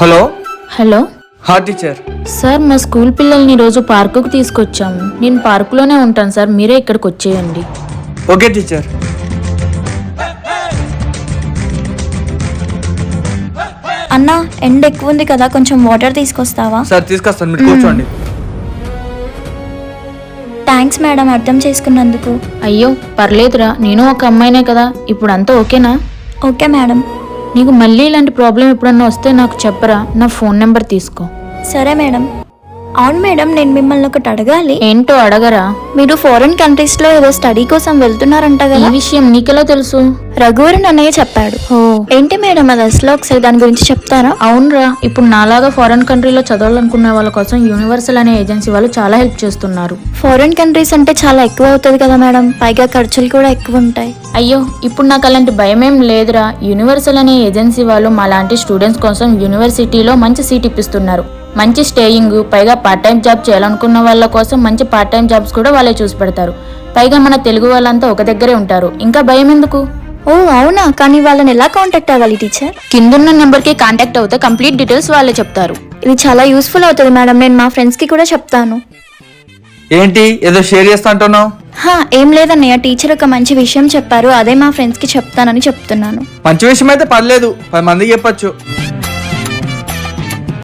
Hello. Hello హా teacher. Sir, మా school పిల్లల్ని ఈరోజు పార్కుకు తీసుకొచ్చాము. నేను పార్కులోనే ఉంటాను సార్, మీరే ఇక్కడికి వచ్చేయండి. Okay teacher. అన్నా, ఎండ ఎక్కువ ఉంది కదా, కొంచెం వాటర్ తీసుకొస్తావా? సార్ తీసుకొస్తాను, మీరు కూర్చోండి. థ్యాంక్స్ మేడం, అర్థం చేసుకున్నందుకు. అయ్యో పర్లేదురా, నేను ఒక అమ్మాయినే కదా. ఇప్పుడు అంతా ఓకేనా? Okay madam. నీకు మళ్ళీ ఇలాంటి ప్రాబ్లం ఎప్పుడన్నా వస్తే నాకు చెప్పరా, నా ఫోన్ నెంబర్ తీసుకో. సరే మేడం. అవును మేడం, నేను మిమ్మల్ని ఒకటి అడగాలి. ఏంటో అడగరా. మీరు ఫారెన్ కంట్రీస్ లో ఏదో స్టడీ కోసం వెళ్తున్నారంట ఈ కదా? విషయం నీకెలా తెలుసు? రఘువరన్ అన్నయ్య చెప్పాడు. ఓ ఏంటి మేడం అది అసలు, ఒకసారి దాని గురించి చెప్తారా? అవునరా, ఇప్పుడు నాలాగా ఫారెన్ కంట్రీలో చదవాలనుకునే వాళ్ళ కోసం యూనివర్సల్ అనే ఏజెన్సీ వాళ్ళు చాలా హెల్ప్ చేస్తున్నారు. ఫారెన్ కంట్రీస్ అంటే చాలా ఎక్కువ అవుతుంది కదా మేడం, పైగా ఖర్చులు కూడా ఎక్కువ ఉంటాయి. అయ్యో ఇప్పుడు నాకు అలాంటి భయమేం లేదురా. యూనివర్సల్ అనే ఏజెన్సీ వాళ్ళు మాలాంటి స్టూడెంట్స్ కోసం యూనివర్సిటీలో మంచి సీట్ ఇప్పిస్తున్నారు. మంచి స్టేయింగ్, పైగా పార్ట్ టైం జాబ్ చేయాలనుకున్న వాళ్ళ కోసం మంచి పార్ట్ టైం జాబ్స్ కూడా వాళ్ళే చూసి పెడతారు. పైగా మన తెలుగు వాళ్ళంతా ఒక దగ్గరే ఉంటారు, ఇంకా భయం ఎందుకు? ఓ అవునా, కానీ వాళ్ళని ఎలా కాంటాక్ట్ అవ్వాలి టీచర్? కిందున్న నెంబర్కి కాంటాక్ట్ అవుతే కంప్లీట్ డీటెయిల్స్ వాళ్ళే చెప్తారు. ఇది చాలా యూస్ఫుల్ అవుతుంది మేడం, నేను మా ఫ్రెండ్స్ కి కూడా చెప్తాను. ఏంటి ఏదో షేర్ చేస్తా అంటున్నావు? ఏం లేదన్నయ్య, టీచర్ ఒక మంచి విషయం చెప్పారు, అదే మా ఫ్రెండ్స్ కి చెప్తానని చెప్తున్నాను. మంచి విషయం అయితే పర్లేదు, 10 మందికి చెప్పచ్చు.